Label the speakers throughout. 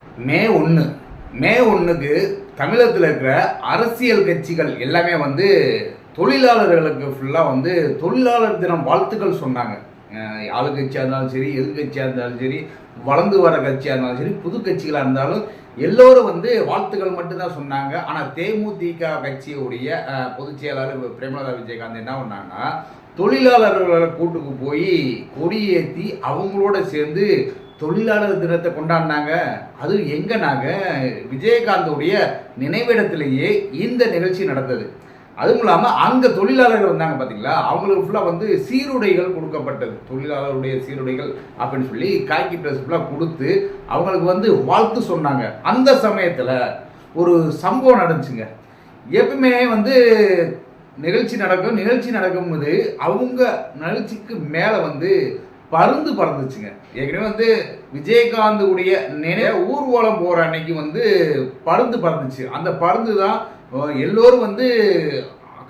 Speaker 1: மே 1 மே 1க்கு தமிழகத்தில் இருக்கிற அரசியல் கட்சிகள் எல்லாமே வந்து தொழிலாளர்களுக்கு ஃபுல்லாக வந்து தொழிலாளர் தினம் வாழ்த்துக்கள் சொன்னாங்க. ஆளுங்கட்சியாக இருந்தாலும் சரி, எதிர்கட்சியாக இருந்தாலும் சரி, வளர்ந்து வர கட்சியாக இருந்தாலும் சரி, புது கட்சிகளாக இருந்தாலும் எல்லோரும் வந்து வாழ்த்துக்கள் மட்டும்தான் சொன்னாங்க. ஆனால் தேமுதிக கட்சியுடைய பொதுச் செயலாளர் பிரேமலதா விஜயகாந்த் என்ன பண்ணாங்கன்னா, தொழிலாளர்களை கூட்டுக்கு போய் கொடியேற்றி அவங்களோட சேர்ந்து தொழிலாளர் தினத்தை கொண்டாடினாங்க. அது எங்கனாங்க விஜயகாந்தோடைய நினைவிடத்திலேயே இந்த நிகழ்ச்சி நடந்தது. அதுவும் இல்லாமல் அங்கே தொழிலாளர்கள் வந்தாங்க பார்த்தீங்களா, அவங்களுக்கு ஃபுல்லாக வந்து சீருடைகள் கொடுக்கப்பட்டது. தொழிலாளருடைய சீருடைகள் அப்படின்னு சொல்லி காக்கி ட்ரெஸ் ஃபுல்லாக கொடுத்து அவங்களுக்கு வந்து வாழ்த்து சொன்னாங்க. அந்த சமயத்தில் ஒரு சம்பவம் நடந்துச்சுங்க. எப்பவுமே வந்து நிகழ்ச்சி நடக்கும்போது அவங்க நிகழ்ச்சிக்கு மேலே வந்து பருந்து பறந்துச்சுங்க. ஏற்கனவே வந்து விஜயகாந்த் உடைய ஊர்வலம் போகிற அன்னைக்கு வந்து பருந்து பறந்துச்சு. அந்த பருந்து தான் எல்லோரும் வந்து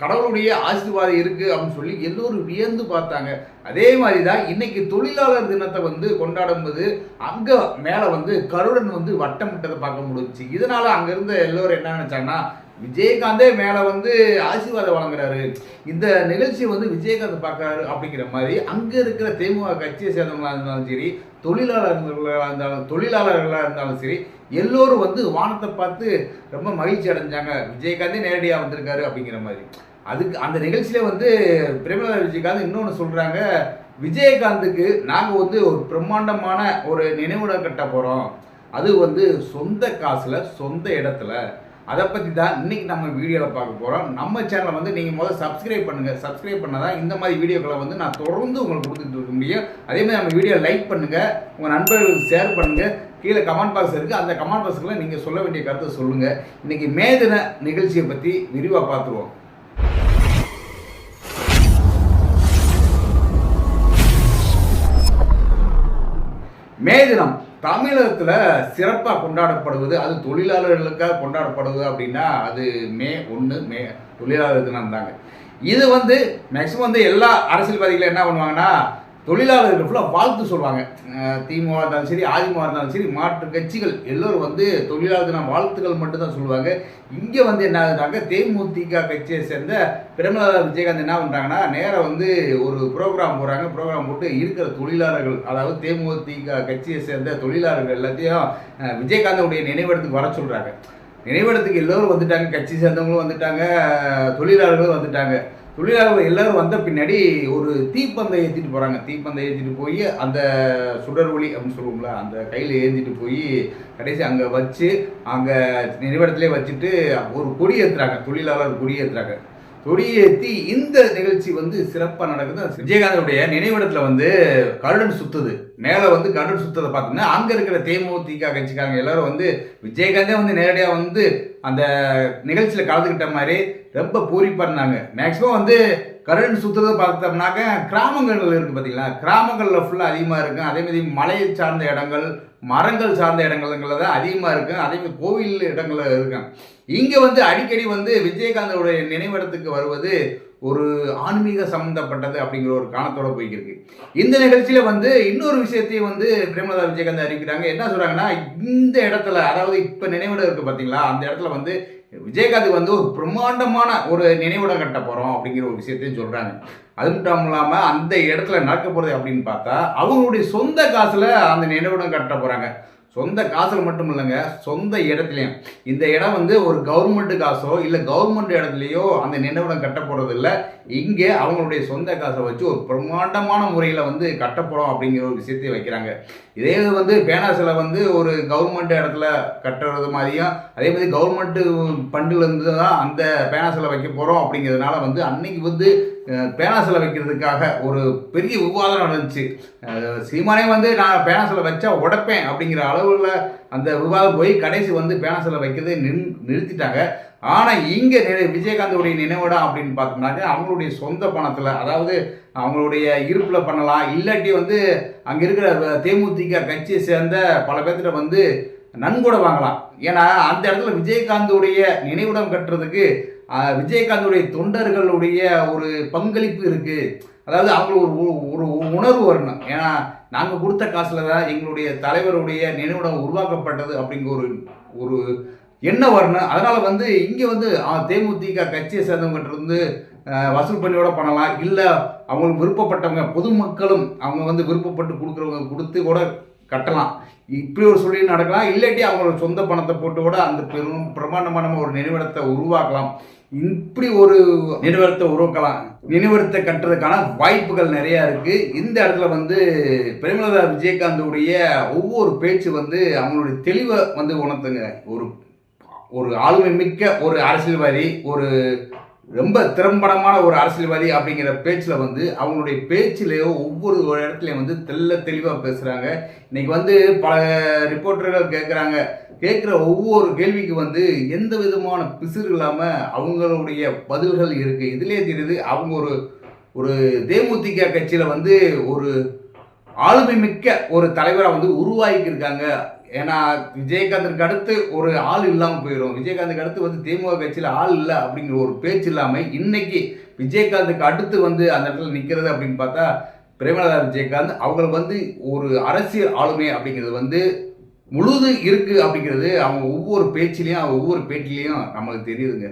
Speaker 1: கடவுளுடைய ஆசீர்வாதம் இருக்குது அப்படின்னு சொல்லி எல்லோரும் வியந்து பார்த்தாங்க. அதே மாதிரி தான் இன்னைக்கு தொழிலாளர் தினத்தை வந்து கொண்டாடும்போது அங்கே மேலே வந்து கருடன் வந்து வட்டமிட்டதை பார்க்க முடிஞ்சிச்சு. இதனால் அங்கே இருந்த எல்லோரும் என்ன நினச்சாங்கன்னா, விஜயகாந்தே மேலே வந்து ஆசீர்வாதம் வழங்குறாரு, இந்த நிகழ்ச்சியை வந்து விஜயகாந்த் பார்க்குறாரு அப்படிங்கிற மாதிரி அங்கே இருக்கிற தேமுதிக கட்சியை சேர்ந்தவங்களாக இருந்தாலும் சரி, தொழிலாளர்களாக இருந்தாலும் சரி, எல்லோரும் வந்து வானத்தை பார்த்து ரொம்ப மகிழ்ச்சி அடைஞ்சாங்க. விஜயகாந்தே நேரடியாக வந்திருக்காரு அப்படிங்கிற மாதிரி. அதுக்கு அந்த நிகழ்ச்சியில் வந்து பிரேமலதா விஜயகாந்த் இன்னொன்று சொல்கிறாங்க, விஜயகாந்துக்கு நாங்கள் வந்து ஒரு பிரம்மாண்டமான ஒரு நினைவிடம் கட்ட போகிறோம், அது வந்து சொந்த காசில் சொந்த இடத்துல. அதை பற்றி தான் இன்றைக்கி நம்ம வீடியோவில் பார்க்க போகிறோம். நம்ம சேனலை வந்து நீங்கள் முதல்ல சப்ஸ்கிரைப் பண்ணுங்கள். சப்ஸ்கிரைப் பண்ணால் தான் இந்த மாதிரி வீடியோக்களை வந்து நான் தொடர்ந்து உங்களுக்கு கொடுத்துட்டு இருக்க முடியும். அதேமாதிரி நம்ம வீடியோ லைக் பண்ணுங்கள், உங்கள் நண்பர்களுக்கு ஷேர் பண்ணுங்கள். கீழே கமெண்ட் பாக்ஸ் இருக்குது, அந்த கமெண்ட் பாக்ஸில் நீங்கள் சொல்ல வேண்டிய கருத்தை சொல்லுங்கள். இன்றைக்கி மே தின நிகழ்ச்சியை பற்றி விரிவாக பார்த்துருவோம். மே தினம் தமிழகத்தில் சிறப்பாக கொண்டாடப்படுவது, அது தொழிலாளர்களுக்காக கொண்டாடப்படுவது அப்படின்னா அது மே 1 தொழிலாளர் தினம் தாங்க. இது வந்து மேக்ஸிமம் வந்து எல்லா அரசியல்வாதிகளும் என்ன பண்ணுவாங்கன்னா, தொழிலாளர்கள் ஃபுல்லாக வாழ்த்து சொல்லுவாங்க. திமுக இருந்தாலும் சரி, அதிமுக இருந்தாலும் சரி, மாற்று கட்சிகள் எல்லோரும் வந்து தொழிலாளர் தின வாழ்த்துக்கள் மட்டும்தான் சொல்லுவாங்க. இங்கே வந்து என்ன ஆகுதுனாங்க, தேமுதிக கட்சியை சேர்ந்த பிரேமலதா விஜயகாந்த் என்ன பண்ணுறாங்கன்னா, நேராக வந்து ஒரு ப்ரோக்ராம் போகிறாங்க. ப்ரோக்ராம் போட்டு இருக்கிற தொழிலாளர்கள், அதாவது தேமுதிக கட்சியை சேர்ந்த தொழிலாளர்கள் எல்லாத்தையும் விஜயகாந்தோடைய நினைவிடத்துக்கு வர சொல்கிறாங்க. நினைவிடத்துக்கு எல்லோரும் வந்துட்டாங்க, கட்சி சேர்ந்தவங்களும் வந்துட்டாங்க, தொழிலாளர்களும் வந்துட்டாங்க. தொழிலாளர்கள் எல்லோரும் வந்த பின்னாடி ஒரு தீப்பந்தம் ஏற்றிட்டு போகிறாங்க. தீப்பந்தம் ஏற்றிட்டு போய் அந்த சுடர் ஒளி அப்படின்னு சொல்லுவோம்ல, அந்த கையில் ஏற்றிட்டு போய் கடைசி அங்கே வச்சு அங்கே நினைவிடத்திலே வச்சுட்டு ஒரு கொடி ஏற்றுறாங்க. தொழிலாளர் கொடி ஏற்றுறாங்க. கொடியேற்றி இந்த நிகழ்ச்சி வந்து சிறப்பாக நடக்குது. விஜயகாந்தனுடைய நினைவிடத்தில் வந்து கருடன் சுற்றுது. மேலே வந்து கருடன் சுற்றதை பார்த்தோம்னா அங்கே இருக்கிற தேமுதிக கட்சிக்காரங்க எல்லாரும் வந்து விஜயகாந்தே வந்து நேரடியாக வந்து அந்த நிகழ்ச்சியில் கலந்துக்கிட்ட மாதிரி ரொம்ப பூரிப்பாக இருந்தாங்க. மேக்ஸிமம் வந்து கருடன் சுற்றுறதை பார்த்தோம்னாக்க கிராமங்கள் இருக்குது பார்த்தீங்களா, கிராமங்களில் ஃபுல்லாக அதிகமாக இருக்கும். அதேமாதிரி மலை சார்ந்த இடங்கள், மரங்கள் சார்ந்த இடங்கள்ல தான் அதிகமாக இருக்கும். அதேமாதிரி கோவில் இடங்கள் இருக்கும். இங்கே வந்து அடிக்கடி வந்து விஜயகாந்தோடைய நினைவிடத்துக்கு வருவது ஒரு ஆன்மீக சம்பந்தப்பட்டது அப்படிங்கிற ஒரு காரணத்தோட போய்க்கிருக்கு. இந்த நிகழ்ச்சியில வந்து இன்னொரு விஷயத்தையும் வந்து பிரேமலதா விஜயகாந்த் அறிவிக்கிறாங்க. என்ன சொல்றாங்கன்னா, இந்த இடத்துல, அதாவது இப்ப நினைவிடம் இருக்கு பார்த்தீங்களா, அந்த இடத்துல வந்து விஜயகாந்த் வந்து ஒரு பிரம்மாண்டமான ஒரு நினைவிடம் கட்ட போறோம் அப்படிங்கிற ஒரு விஷயத்தையும் சொல்றாங்க. அது மட்டும் இல்லாம அந்த இடத்துல நடக்க போறது அப்படின்னு பார்த்தா அவங்களுடைய சொந்த காசுல அந்த நினைவிடம் கட்ட போறாங்க. சொந்த காசில் மட்டும் இல்லைங்க, சொந்த இடத்துலையும். இந்த இடம் வந்து ஒரு கவர்மெண்ட் காசோ இல்லை கவர்மெண்ட் இடத்துலையோ அந்த நினைவிடம் கட்ட போகிறது இல்லை. இங்கே அவங்களுடைய சொந்த காசை வச்சு ஒரு பிரம்மாண்டமான முறையில் வந்து கட்டப்போகிறோம் அப்படிங்கிற ஒரு விஷயத்தை வைக்கிறாங்க. இதே வந்து பேனாசில் வந்து ஒரு கவர்மெண்ட் இடத்துல கட்டுறது மாதிரியும், அதே மாதிரி கவர்மெண்ட்டு ஃபண்டுலேருந்து தான் அந்த பேனாசில் வைக்க போகிறோம் அப்படிங்கிறதுனால வந்து அன்னைக்கு வந்து பேனாசில் வைக்கிறதுக்காக ஒரு பெரிய விவாதம் நடந்துச்சு. சீமானே வந்து நான் பேனாசில் வச்சா உடைப்பேன் அப்படிங்கிற அளவில் அந்த விவாதம் போய் கடைசி வந்து பேனாசில் வைக்கிறதே நிறுத்திட்டாங்க. ஆனால் இங்கே விஜயகாந்தோடைய நினைவிடம் அப்படின்னு பார்த்தோம்னாக்க அவங்களுடைய சொந்த பணத்தில், அதாவது அவங்களுடைய இருப்பில் பண்ணலாம், இல்லாட்டி வந்து அங்கே இருக்கிற தேமுதிக கட்சியை சேர்ந்த பல பேர்த்திட்ட வந்து நன்கொடை வாங்கலாம். ஏன்னா அந்த இடத்துல விஜயகாந்தோடைய நினைவிடம் கட்டுறதுக்கு விஜயகாந்தோடைய தொண்டர்களுடைய ஒரு பங்களிப்பு இருக்குது. அதாவது அவங்களுக்கு ஒரு ஒரு உணர்வு வரணும். ஏன்னா நாங்கள் கொடுத்த காசில் தான் எங்களுடைய தலைவருடைய நினைவிடம் உருவாக்கப்பட்டது அப்படிங்கிற ஒரு ஒரு எண்ணம் வரணும். அதனால் வந்து இங்கே வந்து தேமுதிக கட்சியை சேர்ந்தவங்ககிட்ட இருந்து வசூல் பண்ணியோட பண்ணலாம். இல்லை அவங்களுக்கு விருப்பப்பட்டவங்க பொதுமக்களும் அவங்க வந்து விருப்பப்பட்டு கொடுக்குறவங்க கொடுத்து கூட கட்டலாம். இப்படி ஒரு சூழ்நிலை நடக்கலாம். இல்லாட்டி அவங்களோட சொந்த பணத்தை போட்டு கூட அந்த பெரும் பிரமாண்டமான ஒரு நினைவிடத்தை உருவாக்கலாம். இப்படி ஒரு நினைவிடத்தை உருவாக்கலாம். நினைவிடத்தை கட்டுறதுக்கான வாய்ப்புகள் நிறையா இருக்குது. இந்த இடத்துல வந்து பிரேமலதா விஜயகாந்தோடைய ஒவ்வொரு பேச்சு வந்து அவங்களுடைய தெளிவை வந்து உணர்த்துங்க. ஒரு ஆளுமை மிக்க ஒரு அரசியல்வாதி, ஒரு ரொம்ப திறம்படமான ஒரு அரசியல்வாதி அப்படிங்கிற பேச்சில் வந்து அவங்களுடைய பேச்சிலேயோ ஒவ்வொரு இடத்துலையும் வந்து தெளிவாக பேசுகிறாங்க. இன்றைக்கி வந்து பல ரிப்போர்ட்டர்கள் கேட்குற ஒவ்வொரு கேள்விக்கு வந்து எந்த விதமான பிசுறு இல்லாமல் அவங்களுடைய பதில்கள் இருக்குது. இதிலே தெரியுது அவங்க ஒரு தேமுதிக கட்சியில் வந்து ஒரு ஆளுமை மிக்க ஒரு தலைவராக வந்து உருவாக்கியிருக்காங்க. ஏன்னா விஜயகாந்திற்கு அடுத்து ஒரு ஆள் இல்லாமல் போயிடும். விஜயகாந்துக்கு அடுத்து வந்து திமுக கட்சியில் ஆள் இல்லை அப்படிங்கிற ஒரு பேச்சு இல்லாமல் இன்னைக்கு விஜயகாந்துக்கு அடுத்து வந்து அந்த இடத்துல நிற்கிறது அப்படின்னு பார்த்தா பிரேமலதா விஜயகாந்த் அவங்களுக்கு வந்து ஒரு அரசியல் ஆளுமை அப்படிங்கிறது வந்து முழுது இருக்குது அப்படிங்கிறது அவங்க ஒவ்வொரு பேச்சிலையும் ஒவ்வொரு பேட்டிலையும் நம்மளுக்கு தெரியுதுங்க.